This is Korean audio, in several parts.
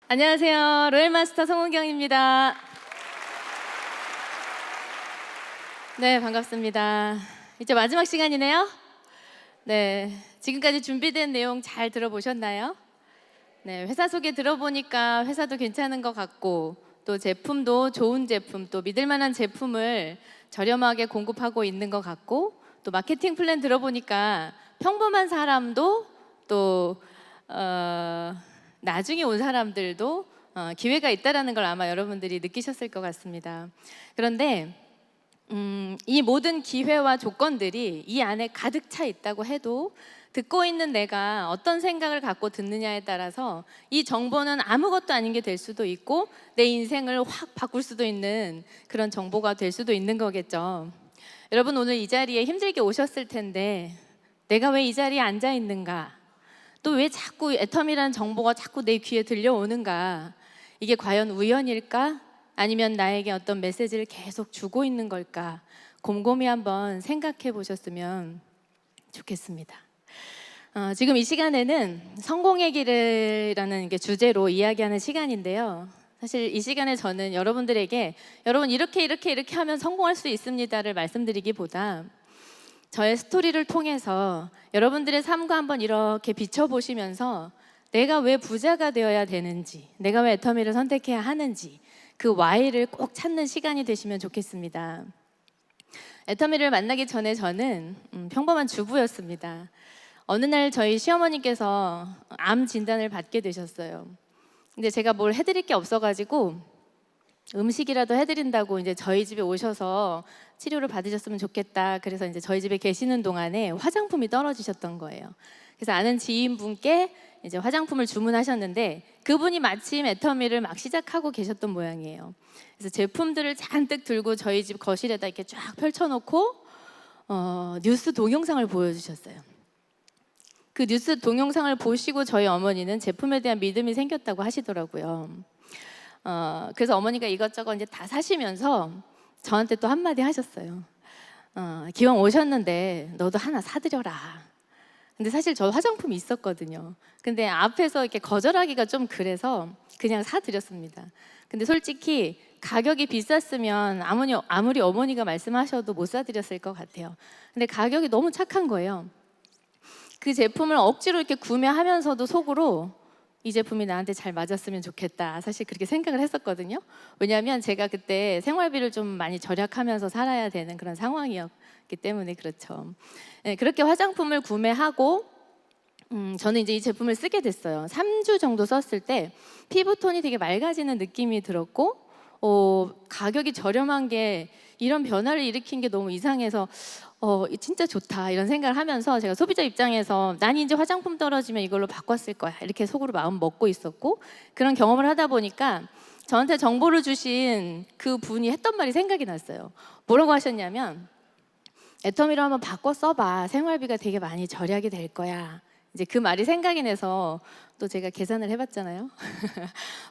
안녕하세요. 로얄마스터 송은경입니다. 네, 반갑습니다. 이제 마지막 시간이네요. 네, 지금까지 준비된 내용 잘 들어보셨나요? 네, 회사 소개 들어보니까 회사도 괜찮은 것 같고 또 제품도 좋은 제품, 또 믿을 만한 제품을 저렴하게 공급하고 있는 것 같고 또 마케팅 플랜 들어보니까 평범한 사람도 또 나중에 온 사람들도 기회가 있다라는 걸 아마 여러분들이 느끼셨을 것 같습니다. 그런데 이 모든 기회와 조건들이 이 안에 가득 차 있다고 해도 듣고 있는 내가 어떤 생각을 갖고 듣느냐에 따라서 이 정보는 아무것도 아닌 게 될 수도 있고 내 인생을 확 바꿀 수도 있는 그런 정보가 될 수도 있는 거겠죠. 여러분, 오늘 이 자리에 힘들게 오셨을 텐데 내가 왜 이 자리에 앉아 있는가? 또 왜 자꾸 애텀이라는 정보가 자꾸 내 귀에 들려오는가? 이게 과연 우연일까? 아니면 나에게 어떤 메시지를 계속 주고 있는 걸까? 곰곰이 한번 생각해 보셨으면 좋겠습니다. 지금 이 시간에는 성공의 길이라는 게 주제로 이야기하는 시간인데요. 사실 이 시간에 저는 여러분들에게 여러분 이렇게 하면 성공할 수 있습니다를 말씀드리기보다 저의 스토리를 통해서 여러분들의 삶과 한번 이렇게 비춰보시면서 내가 왜 부자가 되어야 되는지, 내가 왜 애터미를 선택해야 하는지 그 why를 꼭 찾는 시간이 되시면 좋겠습니다. 애터미를 만나기 전에 저는 평범한 주부였습니다. 어느 날 저희 시어머니께서 암 진단을 받게 되셨어요. 근데 제가 뭘 해드릴 게 없어가지고 음식이라도 해드린다고 이제 저희 집에 오셔서 치료를 받으셨으면 좋겠다. 그래서 이제 저희 집에 계시는 동안에 화장품이 떨어지셨던 거예요. 그래서 아는 지인분께 이제 화장품을 주문하셨는데 그분이 마침 애터미를 막 시작하고 계셨던 모양이에요. 그래서 제품들을 잔뜩 들고 저희 집 거실에다 이렇게 쫙 펼쳐놓고 뉴스 동영상을 보여주셨어요. 그 뉴스 동영상을 보시고 저희 어머니는 제품에 대한 믿음이 생겼다고 하시더라고요. 그래서 어머니가 이것저것 이제 다 사시면서 저한테 또 한마디 하셨어요. 기왕 오셨는데 너도 하나 사드려라. 근데 사실 저 화장품이 있었거든요. 근데 앞에서 이렇게 거절하기가 좀 그래서 그냥 사드렸습니다. 근데 솔직히 가격이 비쌌으면 아무리 어머니가 말씀하셔도 못 사드렸을 것 같아요. 근데 가격이 너무 착한 거예요. 그 제품을 억지로 이렇게 구매하면서도 속으로 이 제품이 나한테 잘 맞았으면 좋겠다. 사실 그렇게 생각을 했었거든요. 왜냐하면 제가 그때 생활비를 좀 많이 절약하면서 살아야 되는 그런 상황이었기 때문에 그렇죠. 네, 그렇게 화장품을 구매하고 저는 이제 이 제품을 쓰게 됐어요. 3주 정도 썼을 때 피부톤이 되게 맑아지는 느낌이 들었고 가격이 저렴한 게 이런 변화를 일으킨 게 너무 이상해서 진짜 좋다 이런 생각을 하면서 제가 소비자 입장에서 난 이제 화장품 떨어지면 이걸로 바꿨을 거야 이렇게 속으로 마음 먹고 있었고 그런 경험을 하다 보니까 저한테 정보를 주신 그 분이 했던 말이 생각이 났어요. 뭐라고 하셨냐면 애터미로 한번 바꿔 써봐. 생활비가 되게 많이 절약이 될 거야. 이제 그 말이 생각이 나서 또 제가 계산을 해봤잖아요.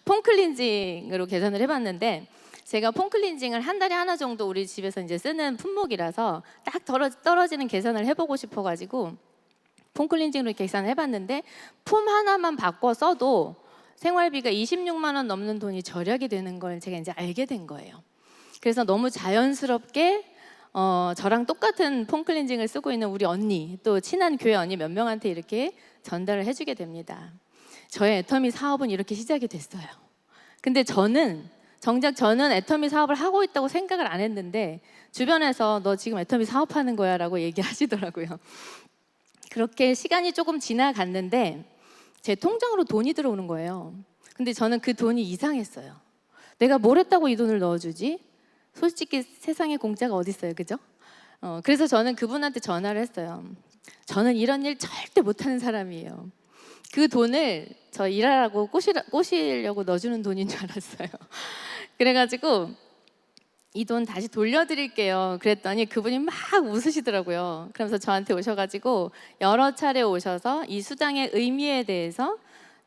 폼클렌징으로 계산을 해봤는데 제가 폼클렌징을 한 달에 하나 정도 우리 집에서 이제 쓰는 품목이라서 딱 떨어지는 계산을 해보고 싶어가지고 폼클렌징으로 계산을 해봤는데 폼 하나만 바꿔 써도 생활비가 26만 원 넘는 돈이 절약이 되는 걸 제가 이제 알게 된 거예요. 그래서 너무 자연스럽게 저랑 똑같은 폼클렌징을 쓰고 있는 우리 언니 또 친한 교회 언니 몇 명한테 이렇게 전달을 해주게 됩니다. 저의 애터미 사업은 이렇게 시작이 됐어요. 근데 정작 저는 애터미 사업을 하고 있다고 생각을 안 했는데 주변에서 너 지금 애터미 사업하는 거야 라고 얘기하시더라고요. 그렇게 시간이 조금 지나갔는데 제 통장으로 돈이 들어오는 거예요. 근데 저는 그 돈이 이상했어요. 내가 뭘 했다고 이 돈을 넣어주지? 솔직히 세상에 공짜가 어디 있어요, 그죠? 그래서 저는 그분한테 전화를 했어요. 저는 이런 일 절대 못하는 사람이에요. 그 돈을 저 일하라고 꼬시려고 넣어주는 돈인 줄 알았어요. 그래가지고 이 돈 다시 돌려드릴게요. 그랬더니 그분이 막 웃으시더라고요. 그러면서 저한테 오셔가지고 여러 차례 오셔서 이 수당의 의미에 대해서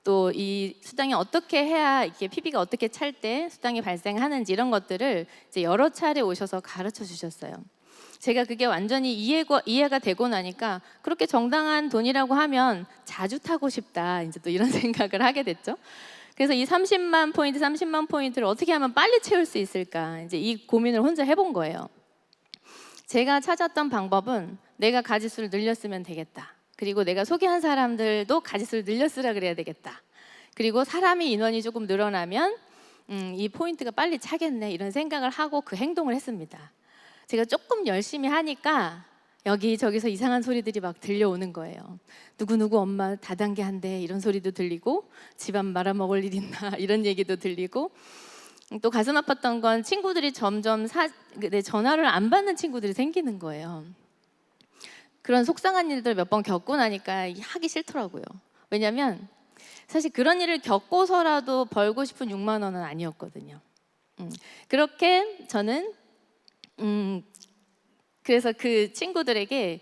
또 이 수당이 어떻게 해야 이게 PB가 어떻게 찰 때 수당이 발생하는지 이런 것들을 이제 여러 차례 오셔서 가르쳐 주셨어요. 제가 그게 완전히 이해가 되고 나니까 그렇게 정당한 돈이라고 하면 자주 타고 싶다 이제 또 이런 생각을 하게 됐죠. 그래서 이 30만 포인트, 30만 포인트를 어떻게 하면 빨리 채울 수 있을까? 이제 이 고민을 혼자 해본 거예요. 제가 찾았던 방법은 내가 가짓수를 늘렸으면 되겠다. 그리고 내가 소개한 사람들도 가짓수를 늘렸으라 그래야 되겠다. 그리고 사람이 인원이 조금 늘어나면 이 포인트가 빨리 차겠네 이런 생각을 하고 그 행동을 했습니다. 제가 조금 열심히 하니까 여기저기서 이상한 소리들이 막 들려오는 거예요. 누구누구 엄마 다단계 한대 이런 소리도 들리고 집안 말아먹을 일 있나 이런 얘기도 들리고 또 가슴 아팠던 건 친구들이 점점 내 전화를 안 받는 친구들이 생기는 거예요. 그런 속상한 일들 몇 번 겪고 나니까 하기 싫더라고요. 왜냐하면 사실 그런 일을 겪고서라도 벌고 싶은 6만 원은 아니었거든요. 그렇게 저는 그래서 그 친구들에게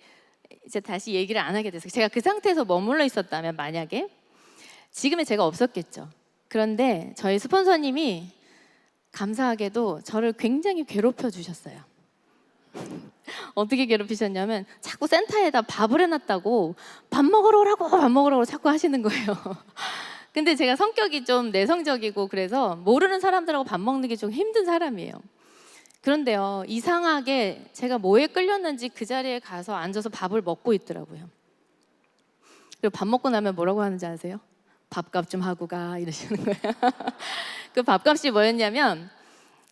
이제 다시 얘기를 안 하게 됐어요. 제가 그 상태에서 머물러 있었다면 만약에 지금의 제가 없었겠죠. 그런데 저희 스폰서님이 감사하게도 저를 굉장히 괴롭혀 주셨어요. 어떻게 괴롭히셨냐면 자꾸 센터에다 밥을 해놨다고 밥 먹으러 오라고 자꾸 하시는 거예요. 근데 제가 성격이 좀 내성적이고 그래서 모르는 사람들하고 밥 먹는 게 좀 힘든 사람이에요. 그런데요, 이상하게 제가 뭐에 끌렸는지 그 자리에 가서 앉아서 밥을 먹고 있더라고요. 그리고 밥 먹고 나면 뭐라고 하는지 아세요? 밥값 좀 하고 가 이러시는 거예요. 그 밥값이 뭐였냐면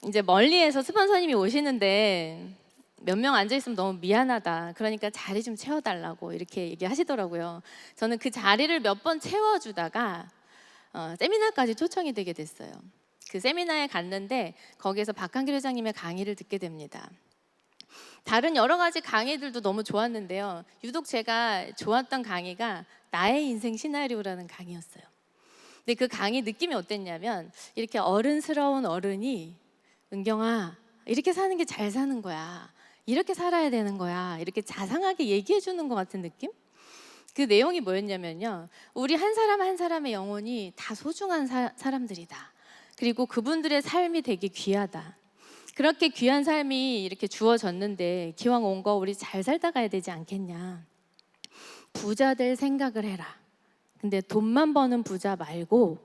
이제 멀리에서 스폰서님이 오시는데 몇 명 앉아 있으면 너무 미안하다. 그러니까 자리 좀 채워달라고 이렇게 얘기하시더라고요. 저는 그 자리를 몇 번 채워주다가 세미나까지 초청이 되게 됐어요. 그 세미나에 갔는데 거기에서 박한길 회장님의 강의를 듣게 됩니다. 다른 여러 가지 강의들도 너무 좋았는데요. 유독 제가 좋았던 강의가 나의 인생 시나리오라는 강의였어요. 근데 그 강의 느낌이 어땠냐면 이렇게 어른스러운 어른이 은경아 이렇게 사는 게 잘 사는 거야. 이렇게 살아야 되는 거야. 이렇게 자상하게 얘기해 주는 것 같은 느낌? 그 내용이 뭐였냐면요. 우리 한 사람 한 사람의 영혼이 다 소중한 사람들이다. 그리고 그분들의 삶이 되게 귀하다. 그렇게 귀한 삶이 이렇게 주어졌는데 기왕 온 거 우리 잘 살다 가야 되지 않겠냐. 부자 될 생각을 해라. 근데 돈만 버는 부자 말고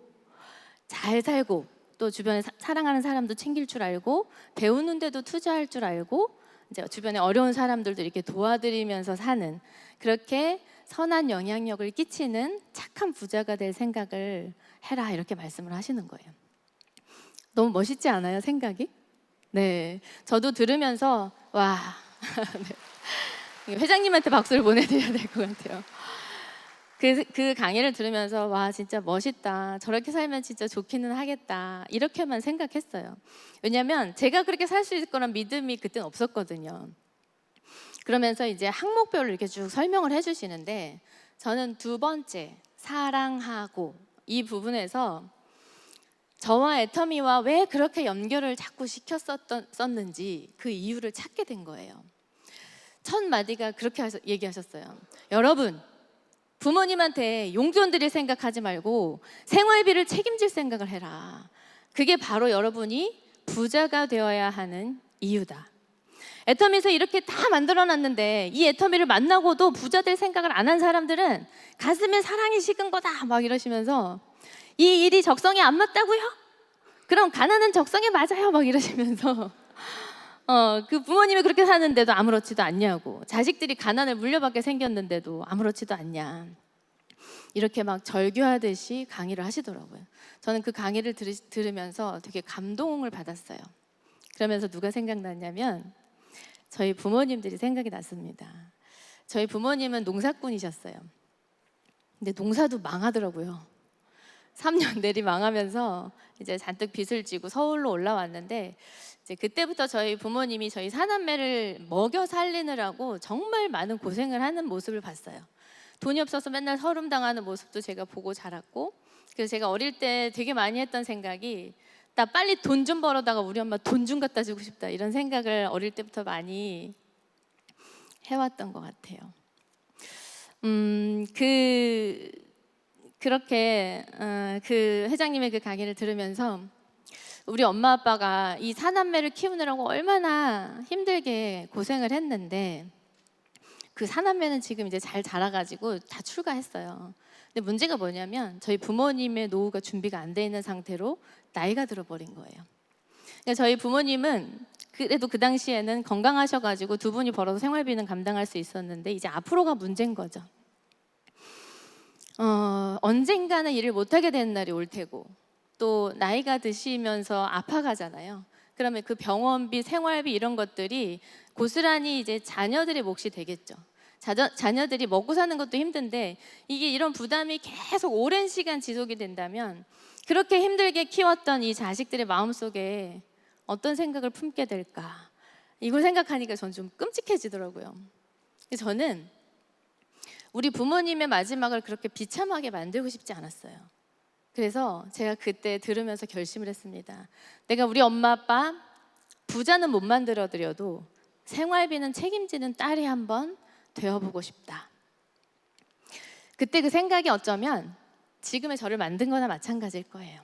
잘 살고 또 주변에 사랑하는 사람도 챙길 줄 알고 배우는 데도 투자할 줄 알고 이제 주변에 어려운 사람들도 이렇게 도와드리면서 사는 그렇게 선한 영향력을 끼치는 착한 부자가 될 생각을 해라 이렇게 말씀을 하시는 거예요. 너무 멋있지 않아요, 생각이? 네, 저도 들으면서 와 네. 회장님한테 박수를 보내드려야 될 것 같아요. 그 강의를 들으면서 와 진짜 멋있다. 저렇게 살면 진짜 좋기는 하겠다. 이렇게만 생각했어요. 왜냐하면 제가 그렇게 살 수 있을 거란 믿음이 그때는 없었거든요. 그러면서 이제 항목별로 이렇게 쭉 설명을 해주시는데 저는 두 번째 사랑하고 이 부분에서 저와 애터미와 왜 그렇게 연결을 자꾸 시켰었는지 그 이유를 찾게 된 거예요. 첫 마디가 그렇게 얘기하셨어요. 여러분 부모님한테 용돈 드릴 생각하지 말고 생활비를 책임질 생각을 해라. 그게 바로 여러분이 부자가 되어야 하는 이유다. 애터미에서 이렇게 다 만들어놨는데 이 애터미를 만나고도 부자 될 생각을 안 한 사람들은 가슴에 사랑이 식은 거다 막 이러시면서 이 일이 적성에 안 맞다고요? 그럼 가난은 적성에 맞아요 막 이러시면서 그 부모님이 그렇게 사는데도 아무렇지도 않냐고 자식들이 가난을 물려받게 생겼는데도 아무렇지도 않냐 이렇게 막 절규하듯이 강의를 하시더라고요. 저는 그 강의를 들으면서 되게 감동을 받았어요. 그러면서 누가 생각났냐면 저희 부모님들이 생각이 났습니다. 저희 부모님은 농사꾼이셨어요. 근데 농사도 망하더라고요. 3년 내리 망하면서 이제 잔뜩 빚을 지고 서울로 올라왔는데 이제 그때부터 저희 부모님이 저희 사남매를 먹여 살리느라고 정말 많은 고생을 하는 모습을 봤어요. 돈이 없어서 맨날 서름당하는 모습도 제가 보고 자랐고 그래서 제가 어릴 때 되게 많이 했던 생각이 나 빨리 돈 좀 벌어다가 우리 엄마 돈 좀 갖다 주고 싶다 이런 생각을 어릴 때부터 많이 해왔던 것 같아요. 그렇게 그 회장님의 그 강의를 들으면서 우리 엄마 아빠가 이 사남매를 키우느라고 얼마나 힘들게 고생을 했는데 그 사남매는 지금 이제 잘 자라가지고 다 출가했어요. 근데 문제가 뭐냐면 저희 부모님의 노후가 준비가 안 돼 있는 상태로 나이가 들어버린 거예요. 그러니까 저희 부모님은 그래도 그 당시에는 건강하셔가지고 두 분이 벌어서 생활비는 감당할 수 있었는데 이제 앞으로가 문제인 거죠. 언젠가는 일을 못하게 되는 날이 올 테고 또 나이가 드시면서 아파가잖아요. 그러면 그 병원비, 생활비 이런 것들이 고스란히 이제 자녀들의 몫이 되겠죠. 자녀들이 먹고 사는 것도 힘든데 이게 이런 부담이 계속 오랜 시간 지속이 된다면 그렇게 힘들게 키웠던 이 자식들의 마음속에 어떤 생각을 품게 될까? 이걸 생각하니까 전 좀 끔찍해지더라고요. 저는 우리 부모님의 마지막을 그렇게 비참하게 만들고 싶지 않았어요. 그래서 제가 그때 들으면서 결심을 했습니다. 내가 우리 엄마 아빠 부자는 못 만들어드려도 생활비는 책임지는 딸이 한번 되어보고 싶다. 그때 그 생각이 어쩌면 지금의 저를 만든 거나 마찬가지일 거예요.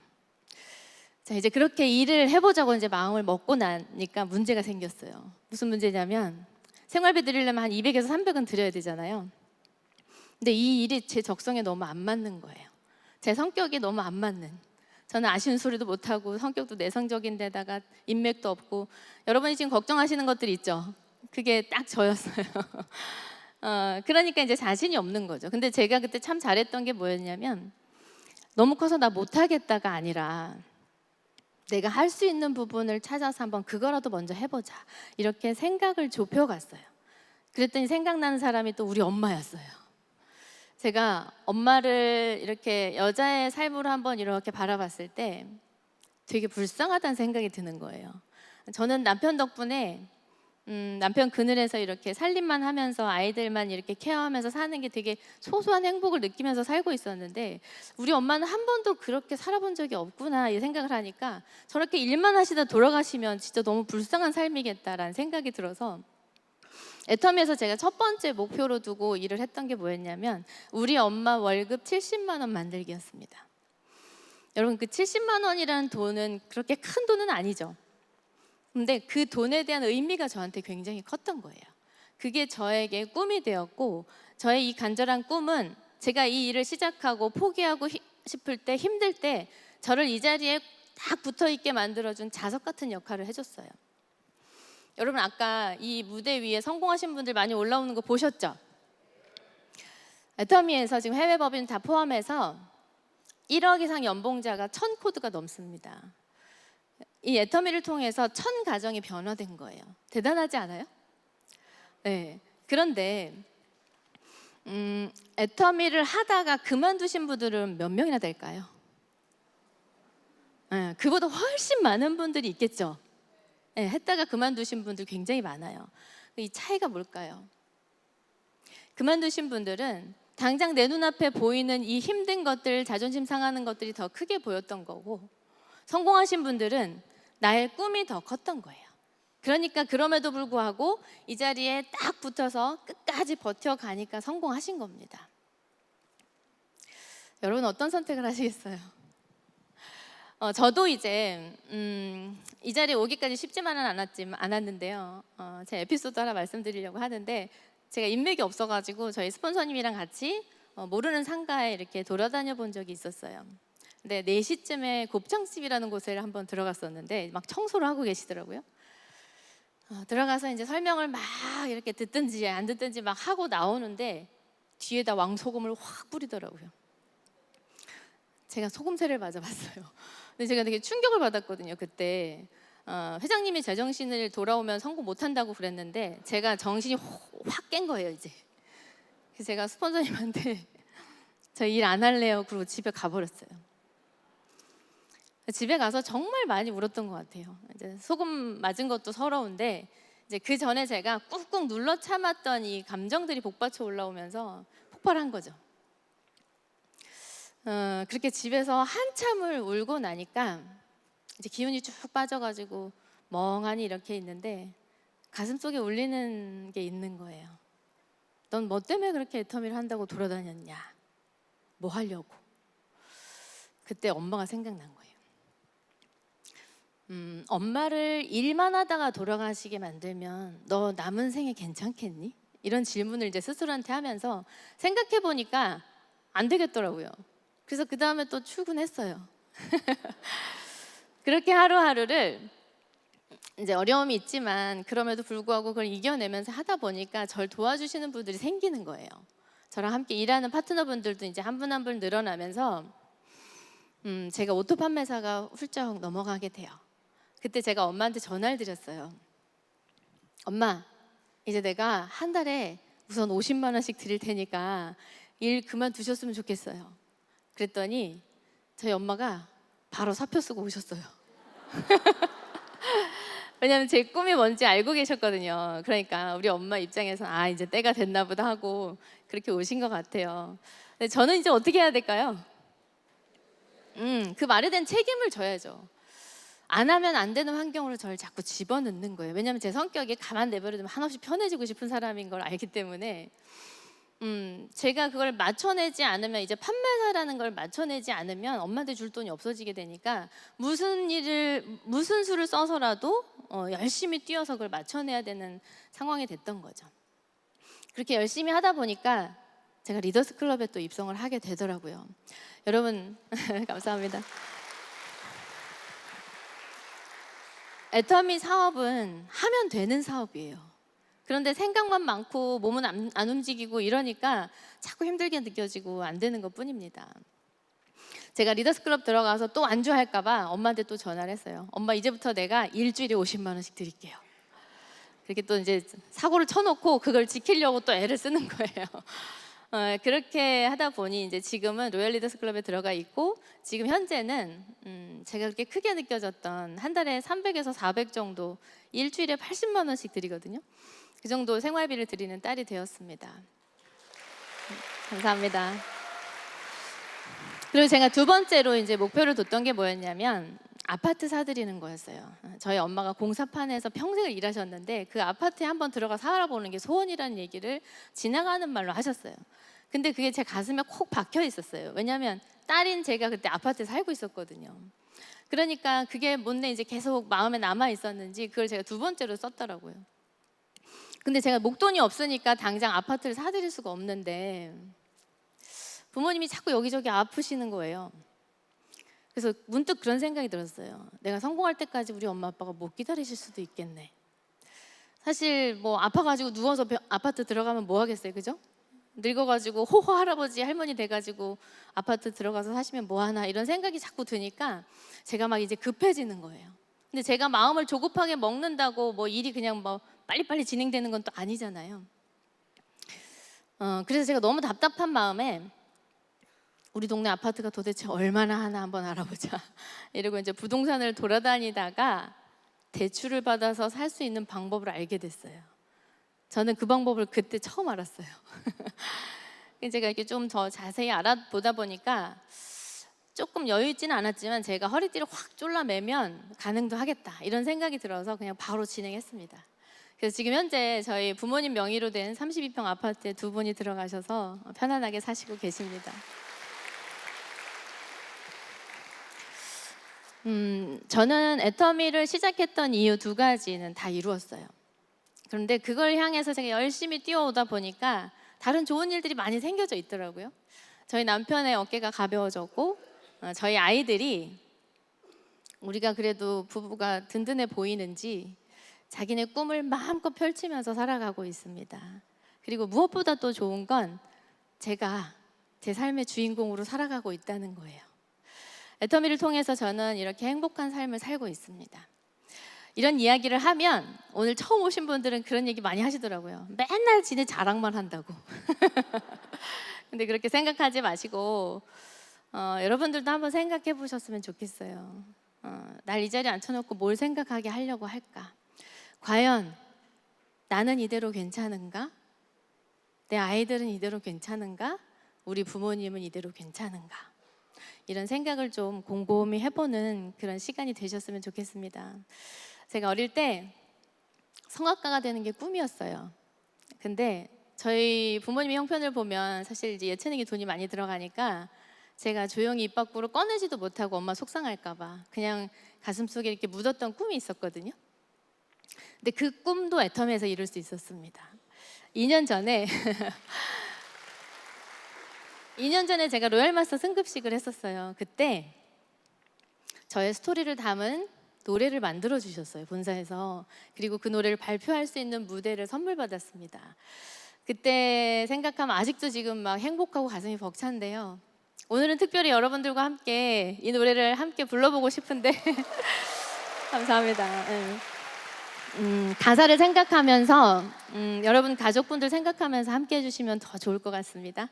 자, 이제 그렇게 일을 해보자고 이제 마음을 먹고 나니까 문제가 생겼어요. 무슨 문제냐면 생활비 드리려면 한 200에서 300은 드려야 되잖아요. 근데 이 일이 제 적성에 너무 안 맞는 거예요. 제 성격이 너무 안 맞는. 저는 아쉬운 소리도 못하고 성격도 내성적인 데다가 인맥도 없고 여러분이 지금 걱정하시는 것들이 있죠. 그게 딱 저였어요. 그러니까 이제 자신이 없는 거죠. 근데 제가 그때 참 잘했던 게 뭐였냐면 너무 커서 나 못하겠다가 아니라 내가 할 수 있는 부분을 찾아서 한번 그거라도 먼저 해보자. 이렇게 생각을 좁혀갔어요. 그랬더니 생각나는 사람이 또 우리 엄마였어요. 제가 엄마를 이렇게 여자의 삶으로 한번 이렇게 바라봤을 때 되게 불쌍하다는 생각이 드는 거예요. 저는 남편 덕분에 남편 그늘에서 이렇게 살림만 하면서 아이들만 이렇게 케어하면서 사는 게 되게 소소한 행복을 느끼면서 살고 있었는데 우리 엄마는 한 번도 그렇게 살아본 적이 없구나 이 생각을 하니까 저렇게 일만 하시다 돌아가시면 진짜 너무 불쌍한 삶이겠다라는 생각이 들어서 애터미에서 제가 첫 번째 목표로 두고 일을 했던 게 뭐였냐면 우리 엄마 월급 70만 원 만들기였습니다. 여러분 그 70만 원이라는 돈은 그렇게 큰 돈은 아니죠. 근데 그 돈에 대한 의미가 저한테 굉장히 컸던 거예요. 그게 저에게 꿈이 되었고 저의 이 간절한 꿈은 제가 이 일을 시작하고 포기하고 싶을 때 힘들 때 저를 이 자리에 딱 붙어있게 만들어준 자석 같은 역할을 해줬어요. 여러분 아까 이 무대 위에 성공하신 분들 많이 올라오는 거 보셨죠? 애터미에서 지금 해외 법인 다 포함해서 1억 이상 연봉자가 1000코드가 넘습니다. 이 애터미를 통해서 1000가정이 변화된 거예요. 대단하지 않아요? 네. 그런데 애터미를 하다가 그만두신 분들은 몇 명이나 될까요? 네, 그보다 훨씬 많은 분들이 있겠죠. 네, 했다가 그만두신 분들 굉장히 많아요. 이 차이가 뭘까요? 그만두신 분들은 당장 내 눈앞에 보이는 이 힘든 것들, 자존심 상하는 것들이 더 크게 보였던 거고 성공하신 분들은 나의 꿈이 더 컸던 거예요. 그러니까 그럼에도 불구하고 이 자리에 딱 붙어서 끝까지 버텨가니까 성공하신 겁니다. 여러분 어떤 선택을 하시겠어요? 저도 이제 이 자리에 오기까지 쉽지만은 않았는데요. 제 에피소드 하나 말씀드리려고 하는데 제가 인맥이 없어가지고 저희 스폰서님이랑 같이 모르는 상가에 이렇게 돌아다녀 본 적이 있었어요. 근데 4시쯤에 곱창집이라는 곳에 한번 들어갔었는데 막 청소를 하고 계시더라고요. 들어가서 이제 설명을 막 이렇게 듣든지 안 듣든지 막 하고 나오는데 뒤에다 왕소금을 확 뿌리더라고요. 제가 소금새를 맞아봤어요. 근데 제가 되게 충격을 받았거든요. 그때 회장님이 제정신을 돌아오면 성공 못한다고 그랬는데 제가 정신이 확 깬 거예요 이제. 그래서 제가 스폰서님한테 저 일 안 할래요 그러고 집에 가버렸어요. 집에 가서 정말 많이 울었던 것 같아요. 이제 소금 맞은 것도 서러운데 이제 그 전에 제가 꾹꾹 눌러 참았던 이 감정들이 복받쳐 올라오면서 폭발한 거죠. 그렇게 집에서 한참을 울고 나니까 이제 기운이 쭉 빠져가지고 멍하니 이렇게 있는데 가슴속에 울리는 게 있는 거예요. 넌 뭐 때문에 그렇게 애터미를 한다고 돌아다녔냐? 뭐 하려고? 그때 엄마가 생각난 거예요. 엄마를 일만 하다가 돌아가시게 만들면 너 남은 생에 괜찮겠니? 이런 질문을 이제 스스로한테 하면서 생각해 보니까 안 되겠더라고요. 그래서 그 다음에 또 출근했어요. 그렇게 하루하루를 이제 어려움이 있지만 그럼에도 불구하고 그걸 이겨내면서 하다 보니까 저를 도와주시는 분들이 생기는 거예요. 저랑 함께 일하는 파트너분들도 이제 한 분 한 분 늘어나면서 제가 오토 판매사가 훌쩍 넘어가게 돼요. 그때 제가 엄마한테 전화를 드렸어요. 엄마, 이제 내가 한 달에 우선 50만 원씩 드릴 테니까 일 그만두셨으면 좋겠어요. 그랬더니 저희 엄마가 바로 사표 쓰고 오셨어요. 왜냐면 제 꿈이 뭔지 알고 계셨거든요. 그러니까 우리 엄마 입장에서 아, 이제 때가 됐나 보다 하고 그렇게 오신 것 같아요. 근데 저는 이제 어떻게 해야 될까요? 그 말에 대한 책임을 져야죠. 안 하면 안 되는 환경으로 저를 자꾸 집어넣는 거예요. 왜냐면 제 성격이 가만 내버려두면 한없이 편해지고 싶은 사람인 걸 알기 때문에 제가 그걸 맞춰내지 않으면, 이제 판매사라는 걸 맞춰내지 않으면 엄마한테 줄 돈이 없어지게 되니까 무슨 수를 써서라도 열심히 뛰어서 그걸 맞춰내야 되는 상황이 됐던 거죠. 그렇게 열심히 하다 보니까 제가 리더스 클럽에 또 입성을 하게 되더라고요. 여러분 감사합니다. 애터미 사업은 하면 되는 사업이에요. 그런데 생각만 많고 몸은 안 움직이고 이러니까 자꾸 힘들게 느껴지고 안 되는 것 뿐입니다. 제가 리더스 클럽 들어가서 또 안주할까 봐 엄마한테 또 전화를 했어요. 엄마, 이제부터 내가 일주일에 50만 원씩 드릴게요. 그렇게 또 이제 사고를 쳐놓고 그걸 지키려고 또 애를 쓰는 거예요. 그렇게 하다 보니 이제 지금은 로열 리더스 클럽에 들어가 있고, 지금 현재는 제가 그렇게 크게 느껴졌던 한 달에 300에서 400 정도, 일주일에 80만 원씩 드리거든요. 그 정도 생활비를 드리는 딸이 되었습니다. 감사합니다. 그리고 제가 두 번째로 이제 목표를 뒀던 게 뭐였냐면 아파트 사드리는 거였어요. 저희 엄마가 공사판에서 평생을 일하셨는데 그 아파트에 한번 들어가 살아보는 게 소원이라는 얘기를 지나가는 말로 하셨어요. 근데 그게 제 가슴에 콕 박혀 있었어요. 왜냐하면 딸인 제가 그때 아파트에 살고 있었거든요. 그러니까 그게 뭔데 이제 계속 마음에 남아 있었는지 그걸 제가 두 번째로 썼더라고요. 근데 제가 목돈이 없으니까 당장 아파트를 사드릴 수가 없는데 부모님이 자꾸 여기저기 아프시는 거예요. 그래서 문득 그런 생각이 들었어요. 내가 성공할 때까지 우리 엄마 아빠가 못 기다리실 수도 있겠네. 사실 뭐 아파가지고 누워서 아파트 들어가면 뭐 하겠어요, 그죠? 늙어가지고 호호 할아버지 할머니 돼가지고 아파트 들어가서 사시면 뭐 하나, 이런 생각이 자꾸 드니까 제가 막 이제 급해지는 거예요. 근데 제가 마음을 조급하게 먹는다고 뭐 일이 그냥 뭐 빨리빨리 진행되는 건 또 아니잖아요. 그래서 제가 너무 답답한 마음에 우리 동네 아파트가 도대체 얼마나 하나 한번 알아보자 이러고 이제 부동산을 돌아다니다가 대출을 받아서 살 수 있는 방법을 알게 됐어요. 저는 그 방법을 그때 처음 알았어요. 제가 이렇게 좀 더 자세히 알아보다 보니까 조금 여유 있지는 않았지만 제가 허리띠를 확 졸라매면 가능도 하겠다, 이런 생각이 들어서 그냥 바로 진행했습니다. 그래서 지금 현재 저희 부모님 명의로 된 32평 아파트에 두 분이 들어가셔서 편안하게 사시고 계십니다. 저는 애터미를 시작했던 이유 두 가지는 다 이루었어요. 그런데 그걸 향해서 제가 열심히 뛰어오다 보니까 다른 좋은 일들이 많이 생겨져 있더라고요. 저희 남편의 어깨가 가벼워졌고, 저희 아이들이 우리가 그래도 부부가 든든해 보이는지 자기네 꿈을 마음껏 펼치면서 살아가고 있습니다. 그리고 무엇보다 또 좋은 건 제가 제 삶의 주인공으로 살아가고 있다는 거예요. 애터미를 통해서 저는 이렇게 행복한 삶을 살고 있습니다. 이런 이야기를 하면 오늘 처음 오신 분들은 그런 얘기 많이 하시더라고요. 맨날 지네 자랑만 한다고. 근데 그렇게 생각하지 마시고 여러분들도 한번 생각해 보셨으면 좋겠어요. 날 이 자리에 앉혀놓고 뭘 생각하게 하려고 할까? 과연 나는 이대로 괜찮은가? 내 아이들은 이대로 괜찮은가? 우리 부모님은 이대로 괜찮은가? 이런 생각을 좀 곰곰이 해보는 그런 시간이 되셨으면 좋겠습니다. 제가 어릴 때 성악가가 되는 게 꿈이었어요. 근데 저희 부모님의 형편을 보면 사실 이제 예체능에 돈이 많이 들어가니까 제가 조용히 입 밖으로 꺼내지도 못하고 엄마 속상할까 봐 그냥 가슴속에 이렇게 묻었던 꿈이 있었거든요. 근데 그 꿈도 애터미에서 이룰 수 있었습니다. 2년 전에 2년 전에 제가 로얄마스터 승급식을 했었어요. 그때 저의 스토리를 담은 노래를 만들어 주셨어요, 본사에서. 그리고 그 노래를 발표할 수 있는 무대를 선물 받았습니다. 그때 생각하면 아직도 지금 막 행복하고 가슴이 벅찬데요. 오늘은 특별히 여러분들과 함께 이 노래를 함께 불러보고 싶은데 감사합니다. 네. 가사를 생각하면서 여러분 가족분들 생각하면서 함께 해주시면 더 좋을 것 같습니다.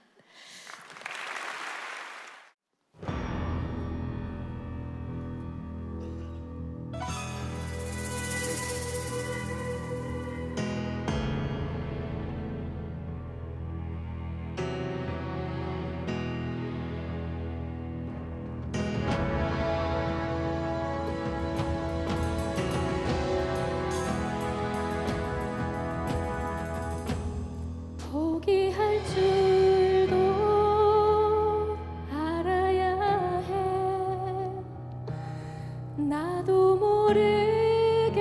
포기할 줄도 알아야 해. 나도 모르게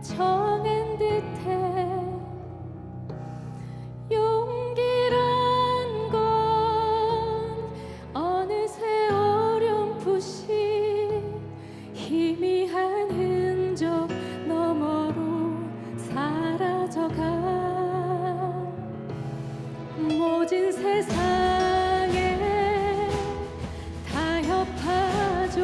정한 듯해. 용기란 건 어느새 어렴풋이 희미한 흔적 너머로 사라져가. 모진 세상에 타협하죠.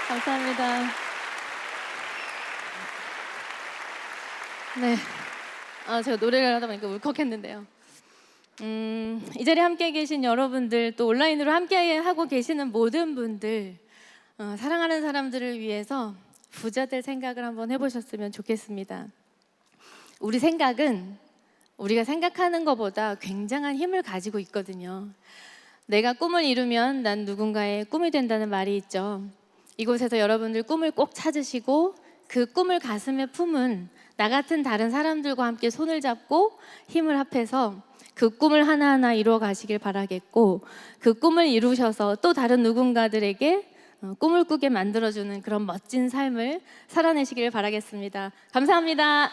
감사합니다. 네. 제가 노래를 하다 보니까 울컥했는데요. 이 자리에 함께 계신 여러분들, 또 온라인으로 함께 하고 계시는 모든 분들, 사랑하는 사람들을 위해서 부자 될 생각을 한번 해보셨으면 좋겠습니다. 우리 생각은 우리가 생각하는 것보다 굉장한 힘을 가지고 있거든요. 내가 꿈을 이루면 난 누군가의 꿈이 된다는 말이 있죠. 이곳에서 여러분들 꿈을 꼭 찾으시고 그 꿈을 가슴에 품은 나 같은 다른 사람들과 함께 손을 잡고 힘을 합해서 그 꿈을 하나하나 이루어 가시길 바라겠고, 그 꿈을 이루셔서 또 다른 누군가들에게 꿈을 꾸게 만들어주는 그런 멋진 삶을 살아내시길 바라겠습니다. 감사합니다.